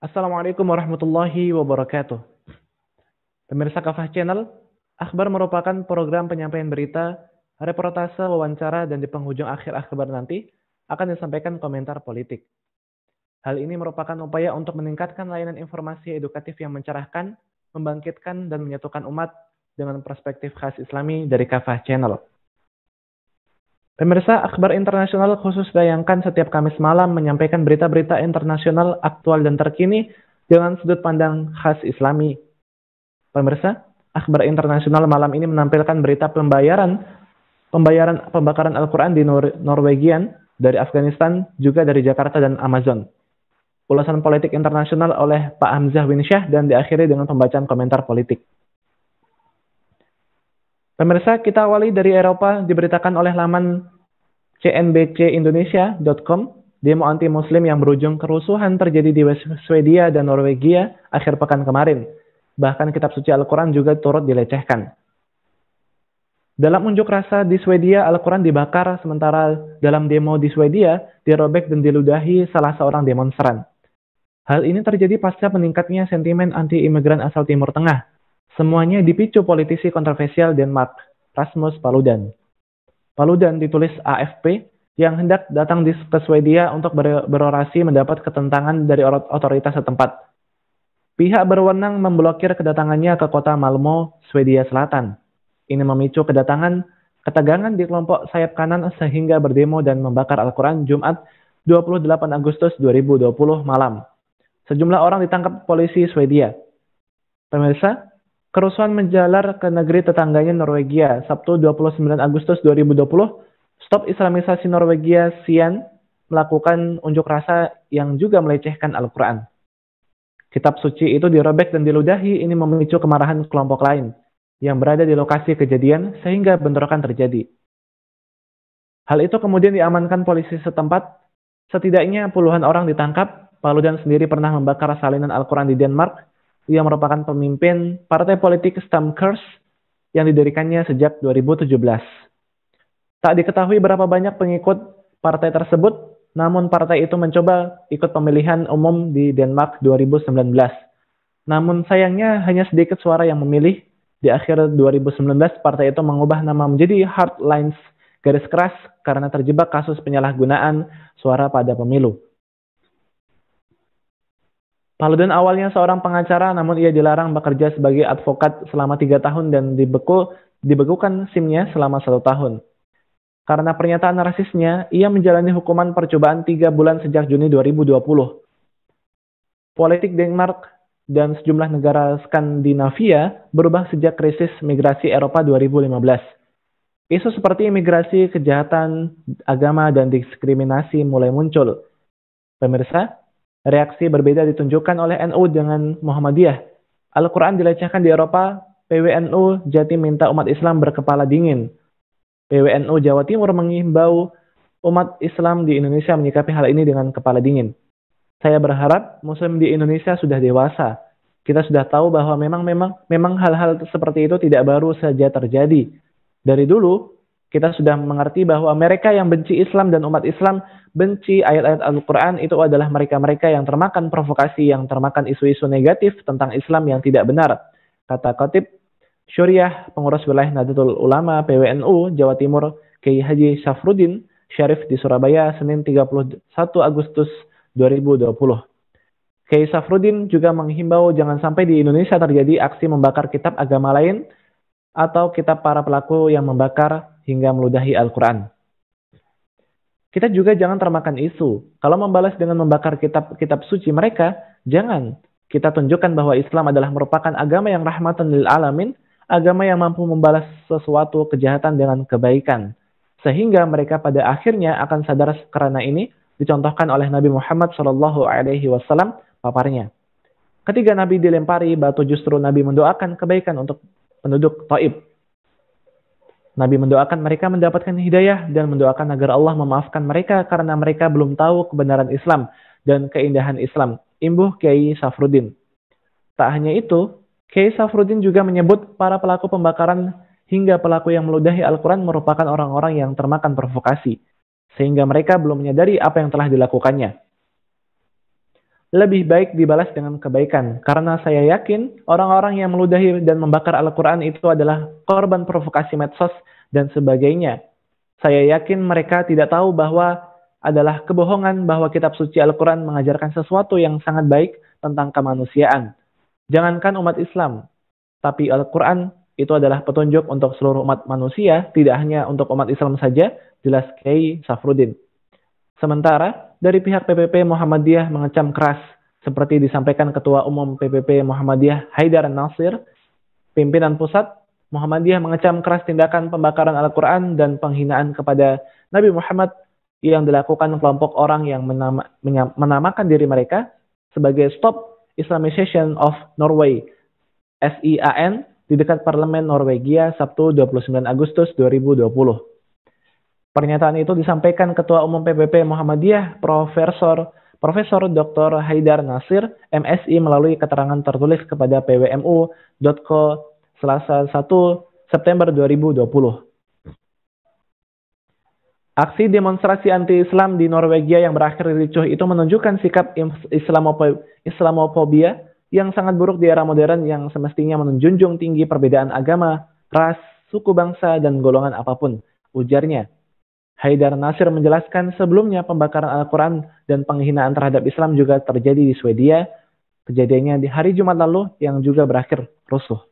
Assalamualaikum warahmatullahi wabarakatuh. Pemirsa Kafah Channel, akhbar merupakan program penyampaian berita, reportase, wawancara, dan di penghujung akhir akhbar nanti akan disampaikan komentar politik. Hal ini merupakan upaya untuk meningkatkan layanan informasi edukatif yang mencerahkan, membangkitkan, dan menyatukan umat dengan perspektif khas Islami dari Kafah Channel. Pemirsa, akhbar internasional khusus dayangkan setiap Kamis malam menyampaikan berita-berita internasional aktual dan terkini dengan sudut pandang khas Islami. Pemirsa, akhbar internasional malam ini menampilkan berita pembakaran Al-Quran di Norwegian, dari Afghanistan, juga dari Jakarta dan Amazon. Ulasan politik internasional oleh Pak Hamzah Winsyah dan diakhiri dengan pembacaan komentar politik. Pemirsa, kita awali dari Eropa, diberitakan oleh laman cnbcindonesia.com, demo anti-muslim yang berujung kerusuhan terjadi di Swedia dan Norwegia akhir pekan kemarin. Bahkan kitab suci Al-Quran juga turut dilecehkan. Dalam unjuk rasa di Swedia, Al-Quran dibakar, sementara dalam demo di Swedia, dirobek dan diludahi salah seorang demonstran. Hal ini terjadi pasca meningkatnya sentimen anti-imigran asal Timur Tengah. Semuanya dipicu politisi kontroversial Denmark, Rasmus Paludan. Paludan ditulis AFP yang hendak datang ke Swedia untuk berorasi mendapat ketentangan dari otoritas setempat. Pihak berwenang memblokir kedatangannya ke kota Malmö, Swedia Selatan. Ini memicu ketegangan di kelompok sayap kanan sehingga berdemo dan membakar Al-Quran Jumat 28 Agustus 2020 malam. Sejumlah orang ditangkap polisi Swedia. Pemirsa, kerusuhan menjalar ke negeri tetangganya Norwegia. Sabtu 29 Agustus 2020, Stop Islamisasi Norwegia Sian melakukan unjuk rasa yang juga melecehkan Al-Quran. Kitab suci itu dirobek dan diludahi, ini memicu kemarahan kelompok lain yang berada di lokasi kejadian sehingga bentrokan terjadi. Hal itu kemudian diamankan polisi setempat. Setidaknya puluhan orang ditangkap. Paludan sendiri pernah membakar salinan Al-Quran di Denmark. Ia merupakan pemimpin partai politik Stamkurs yang didirikannya sejak 2017. Tak diketahui berapa banyak pengikut partai tersebut, namun partai itu mencoba ikut pemilihan umum di Denmark 2019. Namun sayangnya hanya sedikit suara yang memilih. Di akhir 2019, partai itu mengubah nama menjadi Hardlines, garis keras, karena terjebak kasus penyalahgunaan suara pada pemilu. Paludan awalnya seorang pengacara, namun ia dilarang bekerja sebagai advokat selama 3 tahun dan dibekukan SIM-nya selama 1 tahun. Karena pernyataan rasisnya, ia menjalani hukuman percobaan 3 bulan sejak Juni 2020. Politik Denmark dan sejumlah negara Skandinavia berubah sejak krisis migrasi Eropa 2015. Isu seperti imigrasi, kejahatan, agama, dan diskriminasi mulai muncul. Pemirsa, reaksi berbeda ditunjukkan oleh NU dengan Muhammadiyah. Al-Quran dilecehkan di Eropa, PWNU Jatim minta umat Islam berkepala dingin. PWNU Jawa Timur mengimbau umat Islam di Indonesia menyikapi hal ini dengan kepala dingin. Saya berharap Muslim di Indonesia sudah dewasa. Kita sudah tahu bahwa memang hal-hal seperti itu tidak baru saja terjadi. Dari dulu, kita sudah mengerti bahwa mereka yang benci Islam dan umat Islam benci ayat-ayat Al-Quran itu adalah mereka-mereka yang termakan provokasi, yang termakan isu-isu negatif tentang Islam yang tidak benar. Kata Khatib Syuriah, pengurus wilayah Nahdlatul Ulama PWNU Jawa Timur, Kiai Haji Syafruddin Syarif di Surabaya, Senin 31 Agustus 2020. Kiai Syafruddin juga menghimbau jangan sampai di Indonesia terjadi aksi membakar kitab agama lain atau kitab para pelaku yang membakar hingga meludahi Al-Quran. Kita juga jangan termakan isu. Kalau membalas dengan membakar kitab suci mereka, jangan. Kita tunjukkan bahwa Islam adalah merupakan agama yang rahmatan lil alamin, agama yang mampu membalas sesuatu kejahatan dengan kebaikan. Sehingga mereka pada akhirnya akan sadar karena ini dicontohkan oleh Nabi Muhammad SAW paparnya. Ketika Nabi dilempari batu, justru Nabi mendoakan kebaikan untuk penduduk Taif. Nabi mendoakan mereka mendapatkan hidayah dan mendoakan agar Allah memaafkan mereka karena mereka belum tahu kebenaran Islam dan keindahan Islam. Imbuh Kiai Syafruddin. Tak hanya itu, Kiai Syafruddin juga menyebut para pelaku pembakaran hingga pelaku yang meludahi Al-Quran merupakan orang-orang yang termakan provokasi, sehingga mereka belum menyadari apa yang telah dilakukannya. lebih baik dibalas dengan kebaikan. Karena saya yakin orang-orang yang meludahi dan membakar Al-Quran itu adalah korban provokasi medsos dan sebagainya. Saya yakin mereka tidak tahu bahwa adalah kebohongan bahwa kitab suci Al-Quran mengajarkan sesuatu yang sangat baik tentang kemanusiaan. Jangankan umat Islam, tapi Al-Quran itu adalah petunjuk untuk seluruh umat manusia, tidak hanya untuk umat Islam saja, jelas Kiai Safruddin. Sementara, dari pihak PPP Muhammadiyah mengecam keras, seperti disampaikan Ketua Umum PPP Muhammadiyah Haidar Nasir, pimpinan pusat Muhammadiyah mengecam keras tindakan pembakaran Al-Quran dan penghinaan kepada Nabi Muhammad yang dilakukan kelompok orang yang menamakan diri mereka sebagai Stop Islamization of Norway, SIAN, di dekat Parlemen Norwegia Sabtu 29 Agustus 2020. Pernyataan itu disampaikan Ketua Umum PPP Muhammadiyah Profesor Dr. Haidar Nasir, MSI, melalui keterangan tertulis kepada pwmu.co Selasa 1 September 2020. Aksi demonstrasi anti-Islam di Norwegia yang berakhir ricuh itu menunjukkan sikap Islamofobia yang sangat buruk di era modern yang semestinya menjunjung tinggi perbedaan agama, ras, suku bangsa, dan golongan apapun, ujarnya. Haidar Nasir menjelaskan sebelumnya pembakaran Al-Quran dan penghinaan terhadap Islam juga terjadi di Swedia, kejadiannya di hari Jumat lalu yang juga berakhir rusuh.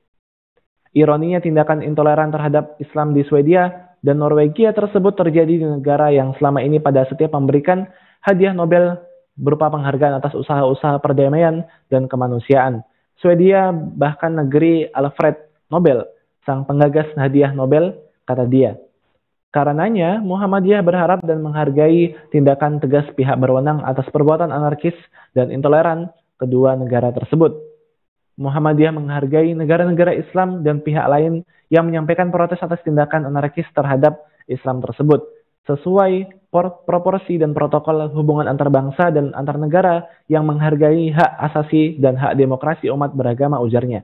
Ironinya tindakan intoleran terhadap Islam di Swedia dan Norwegia tersebut terjadi di negara yang selama ini pada setiap memberikan hadiah Nobel berupa penghargaan atas usaha-usaha perdamaian dan kemanusiaan. Swedia bahkan negeri Alfred Nobel, sang penggagas hadiah Nobel, kata dia. Karenanya, Muhammadiyah berharap dan menghargai tindakan tegas pihak berwenang atas perbuatan anarkis dan intoleran kedua negara tersebut. Muhammadiyah menghargai negara-negara Islam dan pihak lain yang menyampaikan protes atas tindakan anarkis terhadap Islam tersebut, sesuai proporsi dan protokol hubungan antar bangsa dan antar negara yang menghargai hak asasi dan hak demokrasi umat beragama, ujarnya.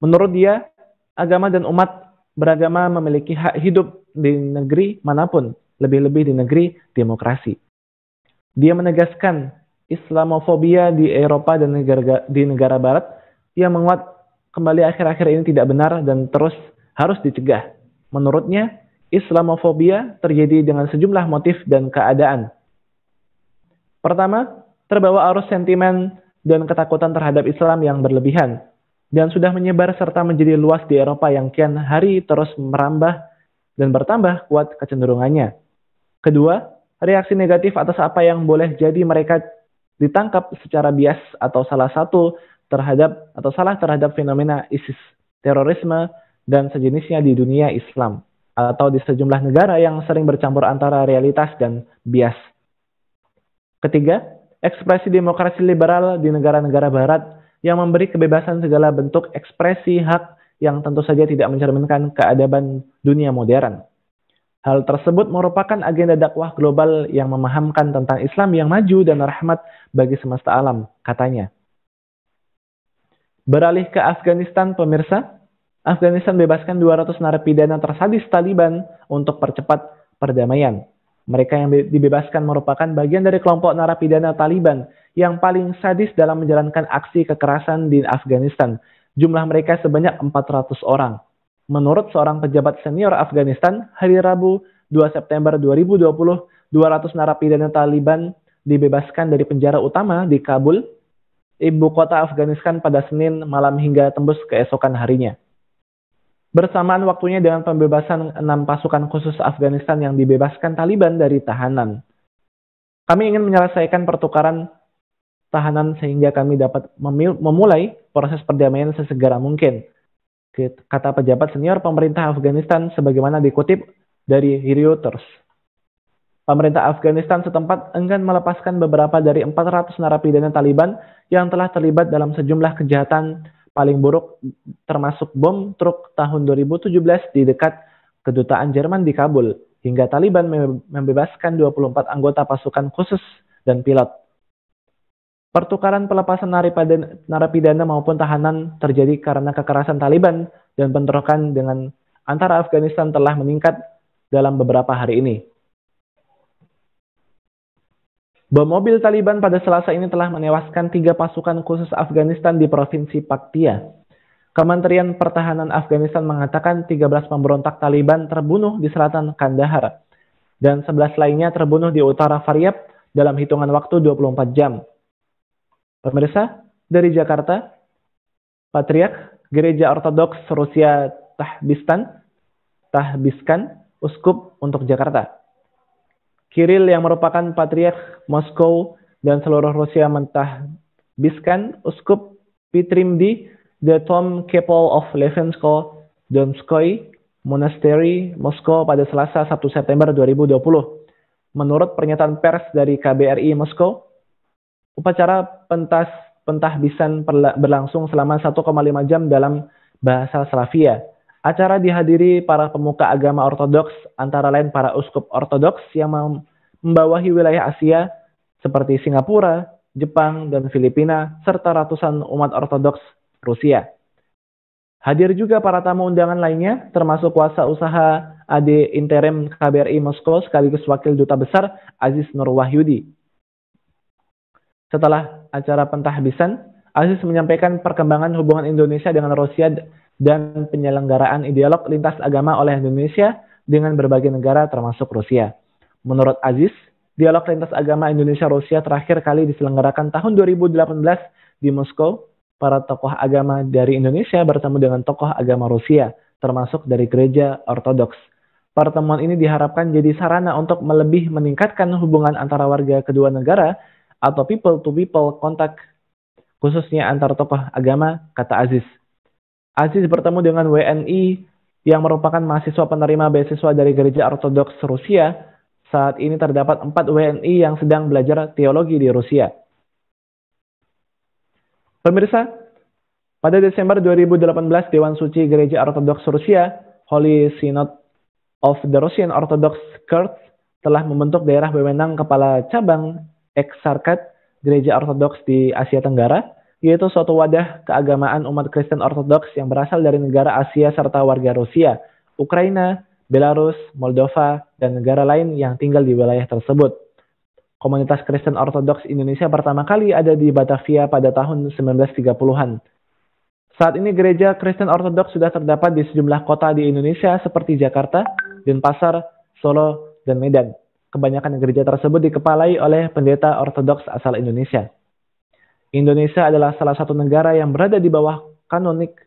Menurut dia, agama dan umat beragama memiliki hak hidup di negeri manapun, lebih-lebih di negeri demokrasi. Dia menegaskan Islamofobia di Eropa dan di negara Barat yang menguat kembali akhir-akhir ini tidak benar dan terus harus dicegah. Menurutnya, Islamofobia terjadi dengan sejumlah motif dan keadaan. Pertama, terbawa arus sentimen dan ketakutan terhadap Islam yang berlebihan dan sudah menyebar serta menjadi luas di Eropa yang kian hari terus merambah dan bertambah kuat kecenderungannya. Kedua, reaksi negatif atas apa yang boleh jadi mereka ditangkap secara bias atau salah terhadap fenomena ISIS, terorisme, dan sejenisnya di dunia Islam, atau di sejumlah negara yang sering bercampur antara realitas dan bias. Ketiga, ekspresi demokrasi liberal di negara-negara Barat yang memberi kebebasan segala bentuk ekspresi hak yang tentu saja tidak mencerminkan keadaban dunia modern. Hal tersebut merupakan agenda dakwah global yang memahamkan tentang Islam yang maju dan rahmat bagi semesta alam, katanya. Beralih ke Afghanistan, pemirsa. Afghanistan bebaskan 200 narapidana tersadis Taliban untuk percepat perdamaian. Mereka yang dibebaskan merupakan bagian dari kelompok narapidana Taliban yang paling sadis dalam menjalankan aksi kekerasan di Afghanistan. Jumlah mereka sebanyak 400 orang. Menurut seorang pejabat senior Afghanistan, hari Rabu 2 September 2020, 200 narapidana Taliban dibebaskan dari penjara utama di Kabul, ibu kota Afghanistan, pada Senin malam hingga tembus keesokan harinya. Bersamaan waktunya dengan pembebasan 6 pasukan khusus Afghanistan yang dibebaskan Taliban dari tahanan. Kami ingin menyelesaikan pertukaran tahanan sehingga kami dapat memulai proses perdamaian sesegera mungkin, kata pejabat senior pemerintah Afghanistan sebagaimana dikutip dari Reuters. Pemerintah Afghanistan setempat enggan melepaskan beberapa dari 400 narapidana Taliban yang telah terlibat dalam sejumlah kejahatan paling buruk termasuk bom truk tahun 2017 di dekat kedutaan Jerman di Kabul, hingga Taliban membebaskan 24 anggota pasukan khusus dan pilot. Pertukaran pelepasan narapidana maupun tahanan terjadi karena kekerasan Taliban dan bentrokan dengan antara Afghanistan telah meningkat dalam beberapa hari ini. Bom mobil Taliban pada Selasa ini telah menewaskan 3 pasukan khusus Afghanistan di Provinsi Paktia. Kementerian Pertahanan Afghanistan mengatakan 13 pemberontak Taliban terbunuh di selatan Kandahar dan 11 lainnya terbunuh di utara Faryab dalam hitungan waktu 24 jam. Pemirsa, dari Jakarta, Patriark Gereja Ortodoks Rusia Tahbiskan Uskup untuk Jakarta. Kirill yang merupakan Patriark Moskow dan seluruh Rusia mentahbiskan Uskup Pitrim di The Tom Chapel of Levensko Donskoy Monastery, Moskow pada Selasa 1 September 2020. Menurut pernyataan pers dari KBRI Moskow, upacara pentahbisan berlangsung selama 1,5 jam dalam bahasa Slavia. Acara dihadiri para pemuka agama ortodoks, antara lain para uskup ortodoks yang membawahi wilayah Asia seperti Singapura, Jepang, dan Filipina, serta ratusan umat ortodoks Rusia. Hadir juga para tamu undangan lainnya, termasuk kuasa usaha AD Interim KBRI Moskow sekaligus Wakil Duta Besar Aziz Nur Wahyudi. Setelah acara pentahbisan, Aziz menyampaikan perkembangan hubungan Indonesia dengan Rusia dan penyelenggaraan dialog lintas agama oleh Indonesia dengan berbagai negara termasuk Rusia. Menurut Aziz, dialog lintas agama Indonesia-Rusia terakhir kali diselenggarakan tahun 2018 di Moskow. Para tokoh agama dari Indonesia bertemu dengan tokoh agama Rusia, termasuk dari gereja Ortodoks. Pertemuan ini diharapkan jadi sarana untuk lebih meningkatkan hubungan antara warga kedua negara atau people-to-people kontak, khususnya antar tokoh agama, kata Aziz. Aziz bertemu dengan WNI yang merupakan mahasiswa penerima beasiswa dari gereja Ortodoks Rusia. Saat ini terdapat 4 WNI yang sedang belajar teologi di Rusia. Pemirsa, pada Desember 2018, Dewan Suci Gereja Ortodoks Rusia, Holy Synod of the Russian Orthodox Church, telah membentuk daerah wewenang kepala cabang Eksarkat Gereja Ortodoks di Asia Tenggara, yaitu suatu wadah keagamaan umat Kristen Ortodoks yang berasal dari negara Asia serta warga Rusia, Ukraina, Belarus, Moldova, dan negara lain yang tinggal di wilayah tersebut. Komunitas Kristen Ortodoks Indonesia pertama kali ada di Batavia pada tahun 1930-an. Saat ini gereja Kristen Ortodoks sudah terdapat di sejumlah kota di Indonesia seperti Jakarta, Denpasar, Solo, dan Medan. Kebanyakan gereja tersebut dikepalai oleh pendeta Ortodoks asal Indonesia. Indonesia adalah salah satu negara yang berada di bawah kanonik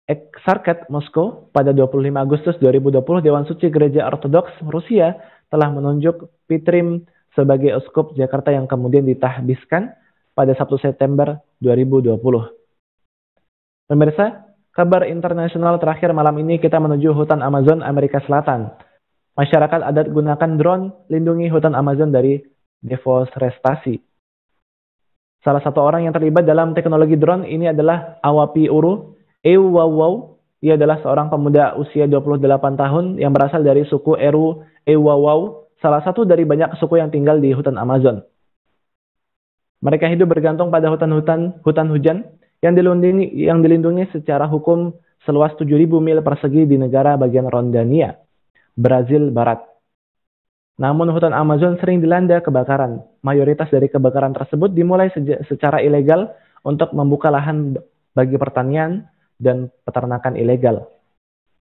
Eksarkat Moskow. Pada 25 Agustus 2020, Dewan Suci Gereja Ortodoks Rusia telah menunjuk Pitrim sebagai uskup Jakarta yang kemudian ditahbiskan pada 1 September 2020. Pemirsa, kabar internasional terakhir malam ini kita menuju hutan Amazon Amerika Selatan. Masyarakat adat gunakan drone lindungi hutan Amazon dari deforestasi. Salah satu orang yang terlibat dalam teknologi drone ini adalah Awapi Uru Ewawau. Ia adalah seorang pemuda usia 28 tahun yang berasal dari suku Eru Ewawau, salah satu dari banyak suku yang tinggal di hutan Amazon. Mereka hidup bergantung pada hutan hujan yang dilindungi secara hukum seluas 7.000 mil persegi di negara bagian Rondania, Brazil Barat. Namun hutan Amazon sering dilanda kebakaran. Mayoritas dari kebakaran tersebut dimulai secara ilegal untuk membuka lahan bagi pertanian dan peternakan ilegal.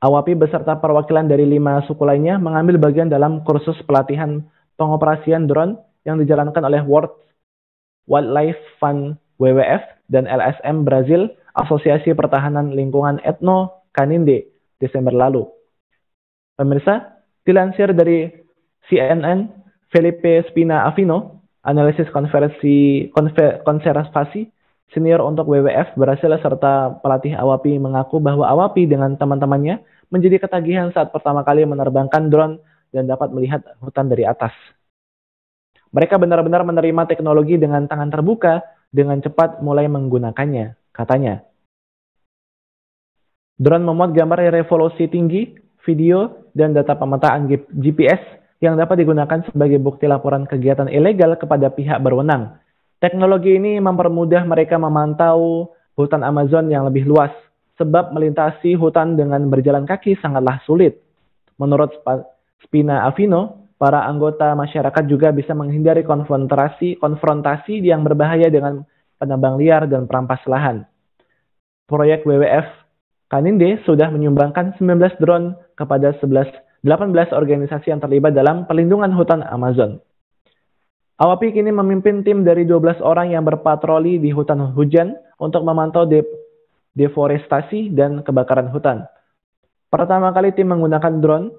Awapi beserta perwakilan dari 5 suku lainnya mengambil bagian dalam kursus pelatihan pengoperasian drone yang dijalankan oleh World Wildlife Fund WWF dan LSM Brazil, Asosiasi Pertahanan Lingkungan Etno Caninde, Desember lalu. Pemirsa, dilansir dari CNN, Felipe Spina Avino, analisis konservasi senior untuk WWF Brasil serta pelatih Awapi mengaku bahwa Awapi dengan teman-temannya menjadi ketagihan saat pertama kali menerbangkan drone dan dapat melihat hutan dari atas. Mereka benar-benar menerima teknologi dengan tangan terbuka, dengan cepat mulai menggunakannya, katanya. Drone memuat gambar resolusi tinggi, video, dan data pemetaan GPS yang dapat digunakan sebagai bukti laporan kegiatan ilegal kepada pihak berwenang. Teknologi ini mempermudah mereka memantau hutan Amazon yang lebih luas, sebab melintasi hutan dengan berjalan kaki sangatlah sulit. Menurut Spina Avino, Para anggota masyarakat juga bisa menghindari konfrontasi yang berbahaya dengan penambang liar dan perampas lahan. Proyek WWF Kaninde sudah menyumbangkan 19 drone kepada 18 organisasi yang terlibat dalam perlindungan hutan Amazon. AWAPI kini memimpin tim dari 12 orang yang berpatroli di hutan hujan untuk memantau deforestasi dan kebakaran hutan. Pertama kali tim menggunakan drone,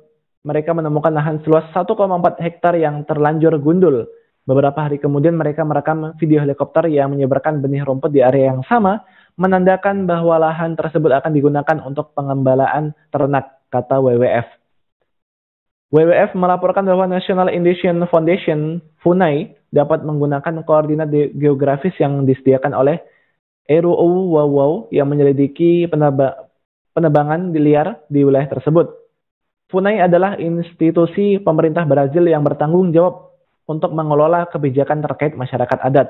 mereka menemukan lahan seluas 1,4 hektar yang terlanjur gundul. Beberapa hari kemudian mereka merekam video helikopter yang menyebarkan benih rumput di area yang sama, menandakan bahwa lahan tersebut akan digunakan untuk pengembalaan ternak, kata WWF. WWF melaporkan bahwa National Indian Foundation, FUNAI, dapat menggunakan koordinat geografis yang disediakan oleh RUU yang menyelidiki penebangan liar di wilayah tersebut. FUNAI adalah institusi pemerintah Brazil yang bertanggung jawab untuk mengelola kebijakan terkait masyarakat adat.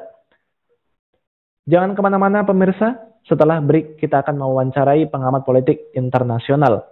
Jangan kemana-mana pemirsa, setelah break kita akan mewawancarai pengamat politik internasional.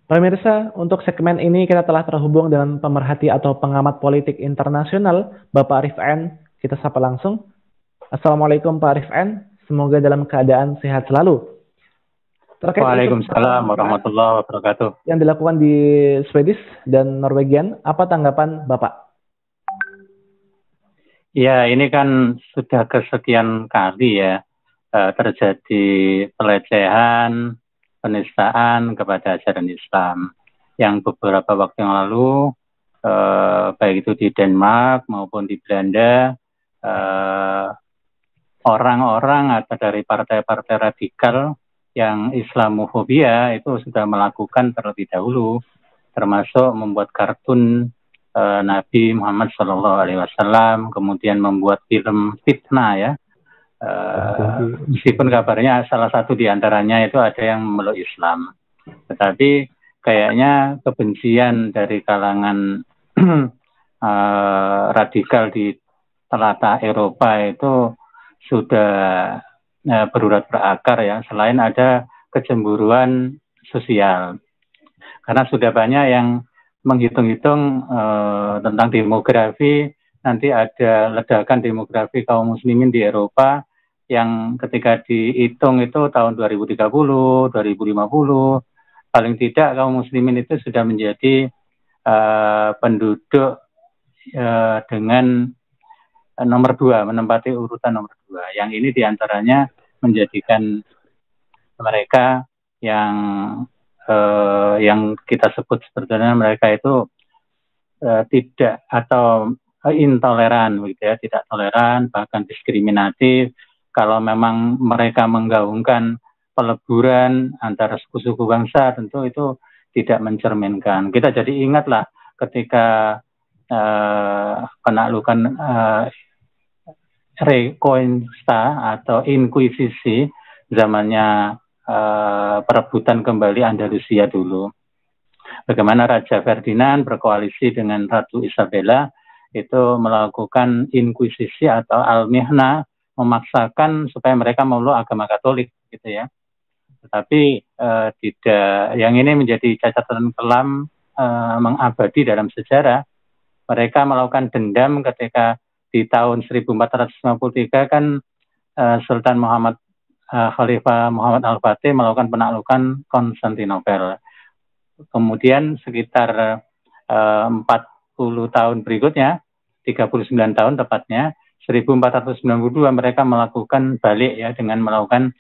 Pemirsa, untuk segmen ini kita telah terhubung dengan pemerhati atau pengamat politik internasional, Bapak Arif N. Kita sapa langsung. Assalamualaikum Pak Arif N. Semoga dalam keadaan sehat selalu. Waalaikumsalam warahmatullahi wabarakatuh. Yang dilakukan di Swedish dan Norwegian, apa tanggapan Bapak? Ya, ini kan sudah kesekian kali ya terjadi pelecehan, penistaan kepada ajaran Islam. Yang beberapa waktu yang lalu, baik itu di Denmark maupun di Belanda, orang-orang atau dari partai-partai radikal yang Islamofobia itu sudah melakukan terlebih dahulu, termasuk membuat kartun Nabi Muhammad SAW, kemudian membuat film fitnah ya. Meskipun kabarnya salah satu di antaranya itu ada yang memeluk Islam, tetapi kayaknya kebencian dari kalangan radikal di telaga Eropa itu sudah berurat berakar ya, selain ada kecemburuan sosial. Karena sudah banyak yang menghitung-hitung tentang demografi, nanti ada ledakan demografi kaum muslimin di Eropa yang ketika dihitung itu tahun 2030, 2050, paling tidak kaum muslimin itu sudah menjadi penduduk dengan nomor 2, menempati urutan nomor 2. Yang ini diantaranya menjadikan mereka yang kita sebut sebetulnya mereka itu tidak atau intoleran, gitu ya, tidak toleran, bahkan diskriminatif. Kalau memang mereka menggaungkan peleburan antara suku-suku bangsa, tentu itu tidak mencerminkan. Kita jadi ingatlah ketika penaklukan Reconquista atau Inkuisisi zamannya perebutan kembali Andalusia dulu. Bagaimana Raja Ferdinand berkoalisi dengan Ratu Isabella itu melakukan inkuisisi atau al-mihna memaksakan supaya mereka memeluk agama Katolik gitu ya. Tetapi tidak, yang ini menjadi catatan kelam mengabadi dalam sejarah. Mereka melakukan dendam ketika di tahun 1453 kan Sultan Muhammad Khalifah Muhammad Al-Fatih melakukan penaklukan Konstantinopel. Kemudian sekitar 40 tahun berikutnya, 39 tahun tepatnya, 1492 mereka melakukan balik ya dengan melakukan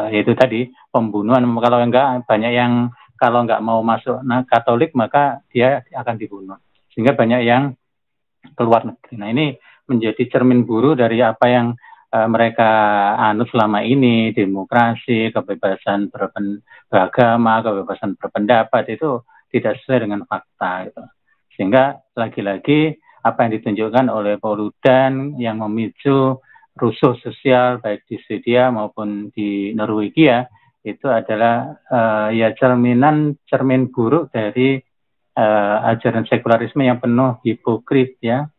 yaitu tadi pembunuhan. Kalau enggak, banyak yang kalau enggak mau masuk Katolik maka dia akan dibunuh. Sehingga banyak yang keluar negeri. Nah, ini menjadi cermin buruk dari apa yang mereka anut selama ini, demokrasi, kebebasan beragama, kebebasan berpendapat, itu tidak sesuai dengan fakta gitu. Sehingga lagi-lagi apa yang ditunjukkan oleh Pauludan yang memicu rusuh sosial baik di Swedia maupun di Norwegia itu adalah ya cermin buruk dari ajaran sekularisme yang penuh hipokrit ya,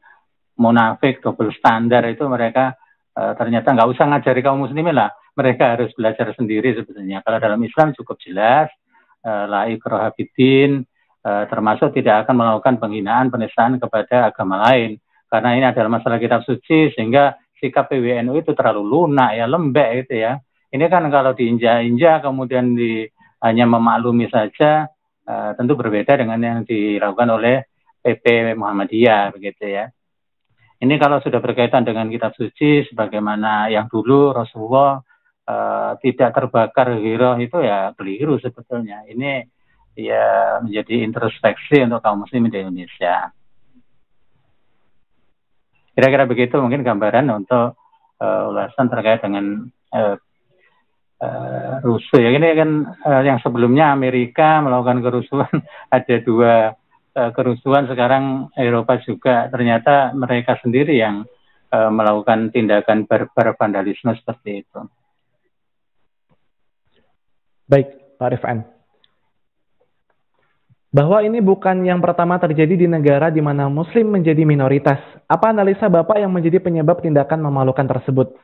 munafik, double standar. Itu mereka ternyata nggak usah ngajari kaum muslimin lah, mereka harus belajar sendiri sebetulnya. Kalau dalam Islam cukup jelas, la ikraha fiddin, termasuk tidak akan melakukan penghinaan, penistaan kepada agama lain, karena ini adalah masalah kitab suci, sehingga sikap PWNU itu terlalu lunak ya, lembek gitu ya. Ini kan kalau diinjak-injak kemudian hanya memaklumi saja, tentu berbeda dengan yang dilakukan oleh PP Muhammadiyah begitu ya. Ini kalau sudah berkaitan dengan kitab suci, sebagaimana yang dulu Rasulullah tidak terbakar giroh, itu ya keliru sebetulnya. Ini ya menjadi introspeksi untuk kaum muslim di Indonesia. Kira-kira begitu mungkin gambaran untuk ulasan terkait dengan rusuh. Ya, ini kan yang sebelumnya Amerika melakukan kerusuhan, ada 2 kerusuhan, sekarang Eropa juga ternyata mereka sendiri yang melakukan tindakan barbar vandalisme seperti itu. Baik, Pak Rifan. Bahwa ini bukan yang pertama terjadi di negara di mana Muslim menjadi minoritas. Apa analisa Bapak yang menjadi penyebab tindakan memalukan tersebut?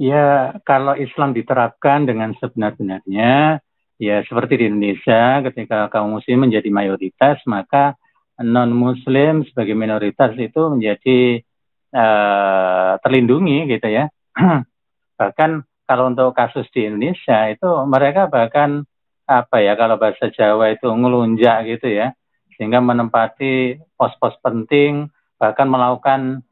Ya, kalau Islam diterapkan dengan sebenar-benarnya, ya seperti di Indonesia, ketika kaum muslim menjadi mayoritas, maka non-muslim sebagai minoritas itu menjadi terlindungi gitu ya. Bahkan kalau untuk kasus di Indonesia itu mereka bahkan kalau bahasa Jawa itu ngelunjak gitu ya, sehingga menempati pos-pos penting, bahkan melakukan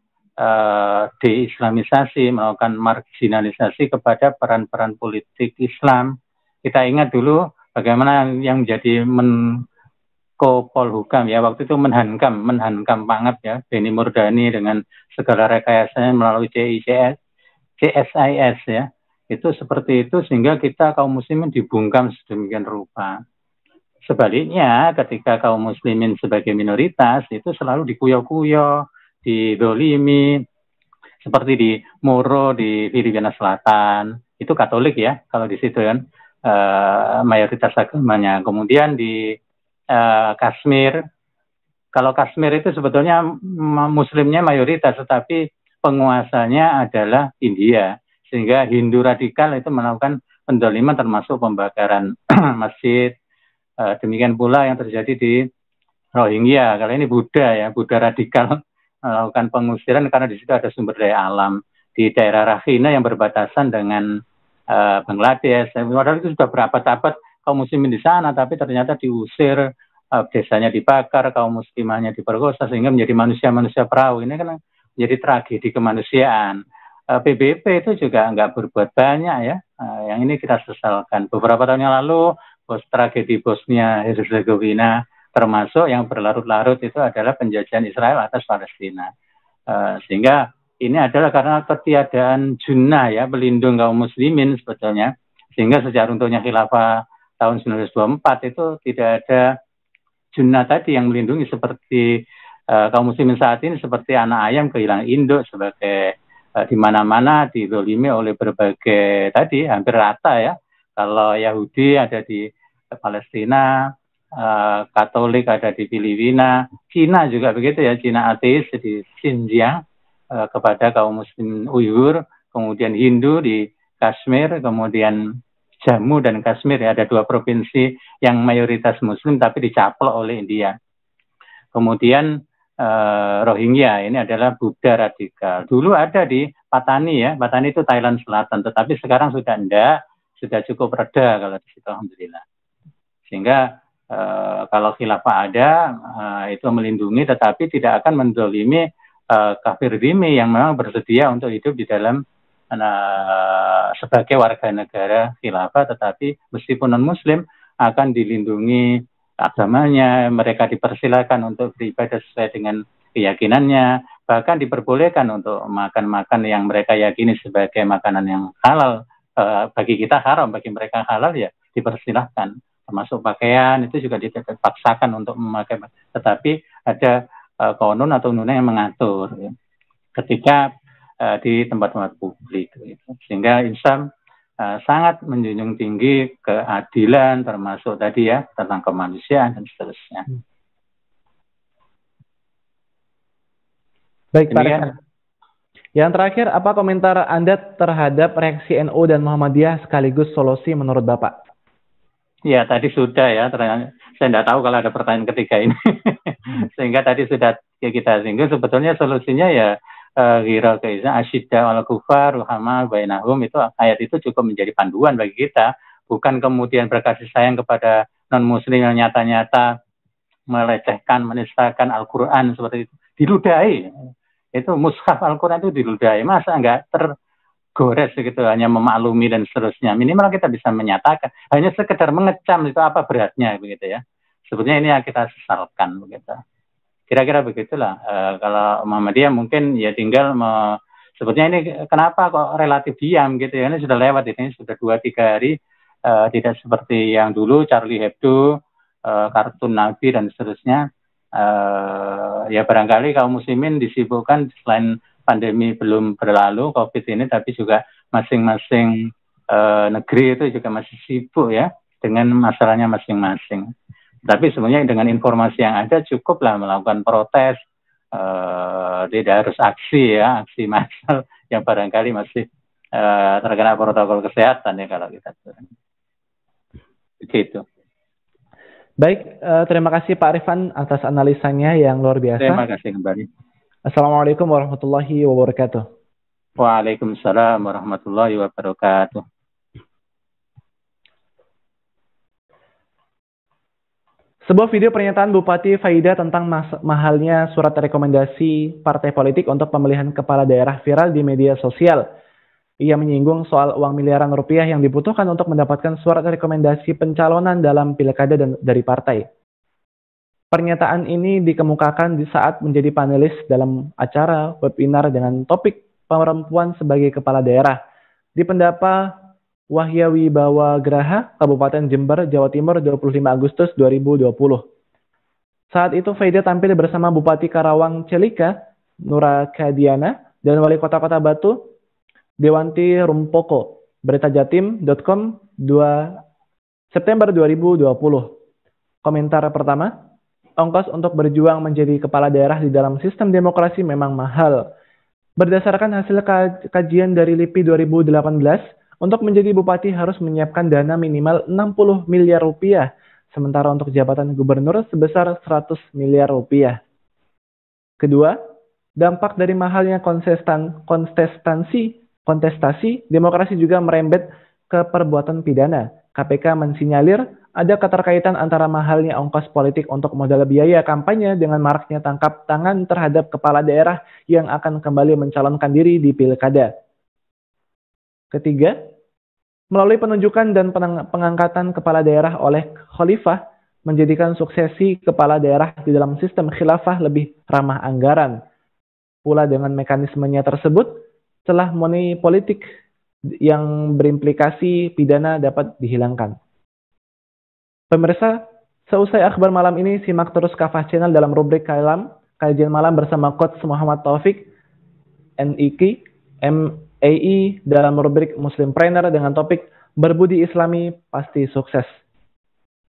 deislamisasi, melakukan marginalisasi kepada peran-peran politik Islam. Kita ingat dulu bagaimana yang menjadi Menko Polhukam ya, waktu itu menhankam banget ya, Benny Murdani dengan segala rekayasanya melalui CSIS ya. Itu seperti itu, sehingga kita kaum muslimin dibungkam sedemikian rupa. Sebaliknya ketika kaum muslimin sebagai minoritas itu selalu dikuyo-kuyo, didolimi, seperti di Moro di Filipina Selatan, itu Katolik ya kalau di situ kan mayoritas agamanya. Kemudian di Kashmir, kalau Kashmir itu sebetulnya muslimnya mayoritas, tetapi penguasanya adalah India, sehingga Hindu radikal itu melakukan pendoliman termasuk pembakaran masjid. Demikian pula yang terjadi di Rohingya, kali ini Buddha radikal melakukan pengusiran karena di situ ada sumber daya alam. Di daerah Rakhine yang berbatasan dengan Bangladesh, padahal itu sudah berabad-abad kaum muslimin di sana, tapi ternyata diusir, desanya dibakar, kaum muslimahnya diperkosa, sehingga menjadi manusia-manusia perahu. Ini kan menjadi tragedi kemanusiaan. PBB itu juga nggak berbuat banyak ya, yang ini kita sesalkan. Beberapa tahun yang lalu, tragedi Bosnia Herzegovina, termasuk yang berlarut-larut itu adalah penjajahan Israel atas Palestina. Sehingga ini adalah karena ketiadaan junnah ya, pelindung kaum muslimin sebetulnya. Sehingga sejak runtuhnya khilafah tahun 1924 itu tidak ada junnah tadi yang melindungi seperti kaum muslimin saat ini, seperti anak ayam kehilangan induk, sebagai di mana-mana dizalimi oleh berbagai tadi, hampir rata ya. Kalau Yahudi ada di Palestina, Katolik ada di Filipina, Cina juga begitu ya, Cina ateis di Xinjiang, kepada kaum muslim Uighur, kemudian Hindu di Kashmir, kemudian Jammu dan Kashmir, ya, ada 2 provinsi yang mayoritas muslim tapi dicaplok oleh India. Kemudian Rohingya ini adalah Buddha radikal. Dulu ada di Patani, ya, Patani itu Thailand Selatan, tetapi sekarang sudah enggak, sudah cukup reda kalau di situ, alhamdulillah. Sehingga kalau khilafah ada, itu melindungi, tetapi tidak akan mendolimi kafir dhimmi yang memang bersedia untuk hidup di dalam sebagai warga negara khilafah, tetapi meskipun non-muslim akan dilindungi agamanya, mereka dipersilakan untuk beribadah sesuai dengan keyakinannya, bahkan diperbolehkan untuk makan-makan yang mereka yakini sebagai makanan yang halal. Bagi kita haram, bagi mereka halal, ya dipersilahkan. Termasuk pakaian itu juga dipaksakan untuk memakai, tetapi ada konon atau undang yang mengatur, ya, ketika di tempat-tempat publik, gitu. Sehingga Islam sangat menjunjung tinggi keadilan, termasuk tadi, ya, tentang kemanusiaan dan seterusnya. Baik, Pak Rekan. Yang terakhir, apa komentar Anda terhadap reaksi NU dan Muhammadiyah sekaligus solusi menurut Bapak? Ya, tadi sudah, ya. Saya tidak tahu kalau ada pertanyaan ketiga ini. Sehingga tadi sudah kita singgung, sebetulnya solusinya ya ghira kaiza asyidda wal kufar ruhama bainahum, itu ayat itu cukup menjadi panduan bagi kita, bukan kemudian berkasih sayang kepada non muslim yang nyata-nyata melecehkan, menistakan Al-Qur'an seperti itu, diludahi. Itu mushaf Al-Qur'an itu diludahi, masa enggak tergores gitu, hanya memaklumi dan seterusnya. Minimal kita bisa menyatakan, hanya sekedar mengecam itu apa beratnya begitu, ya. Sebetulnya ini yang kita sesalkan begitu. Kira-kira begitulah. Kalau Muhammadiyah mungkin ya tinggal sebetulnya ini kenapa kok relatif diam gitu, ya. Ini sudah lewat, ini sudah 2-3 hari, tidak seperti yang dulu Charlie Hebdo, kartun Nabi dan seterusnya. Ya barangkali kaum muslimin disibukkan selain pandemi belum berlalu COVID ini, tapi juga masing-masing negeri itu juga masih sibuk, ya, dengan masalahnya masing-masing. Tapi sebenarnya dengan informasi yang ada cukuplah melakukan protes, tidak harus aksi, ya, aksi massal yang barangkali masih terkena protokol kesehatan, ya, kalau kita begitu. Baik, terima kasih Pak Arifan atas analisanya yang luar biasa. Terima kasih kembali. Assalamualaikum warahmatullahi wabarakatuh. Waalaikumsalam warahmatullahi wabarakatuh. Sebuah video pernyataan Bupati Faida tentang mahalnya surat rekomendasi partai politik untuk pemilihan kepala daerah viral di media sosial. Ia menyinggung soal uang miliaran rupiah yang dibutuhkan untuk mendapatkan surat rekomendasi pencalonan dalam pilkada dari partai. Pernyataan ini dikemukakan di saat menjadi panelis dalam acara webinar dengan topik perempuan sebagai kepala daerah di Pendapa Wahya Wibawa Graha, Kabupaten Jember, Jawa Timur, 25 Agustus 2020. Saat itu Faida tampil bersama Bupati Karawang Celika, Nura Kadiana, dan Wali Kota Batu, Dewanti Rumpoko. Beritajatim.com 2 September 2020. Komentar pertama, ongkos untuk berjuang menjadi kepala daerah di dalam sistem demokrasi memang mahal. Berdasarkan hasil kajian dari LIPI 2018, untuk menjadi bupati harus menyiapkan dana minimal 60 miliar rupiah, sementara untuk jabatan gubernur sebesar 100 miliar rupiah. Kedua, dampak dari mahalnya kontestasi demokrasi juga merembet ke perbuatan pidana. KPK mensinyalir ada keterkaitan antara mahalnya ongkos politik untuk modal biaya kampanye dengan maraknya tangkap tangan terhadap kepala daerah yang akan kembali mencalonkan diri di pilkada. Ketiga, melalui penunjukan dan pengangkatan kepala daerah oleh khalifah, menjadikan suksesi kepala daerah di dalam sistem khilafah lebih ramah anggaran. Pula dengan mekanismenya tersebut, celah money politik yang berimplikasi pidana dapat dihilangkan. Pemirsa, seusai akhbar malam ini, simak terus Kafah Channel dalam rubrik Kajian Malam bersama Coach Muhammad Taufik, NIK, MAI dalam rubrik Muslimpreneur dengan topik Berbudi Islami Pasti Sukses.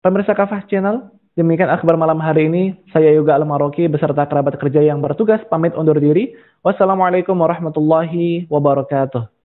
Pemirsa Kafah Channel, demikian akhbar malam hari ini. Saya Yoga Al-Maroki beserta kerabat kerja yang bertugas pamit undur diri. Wassalamualaikum warahmatullahi wabarakatuh.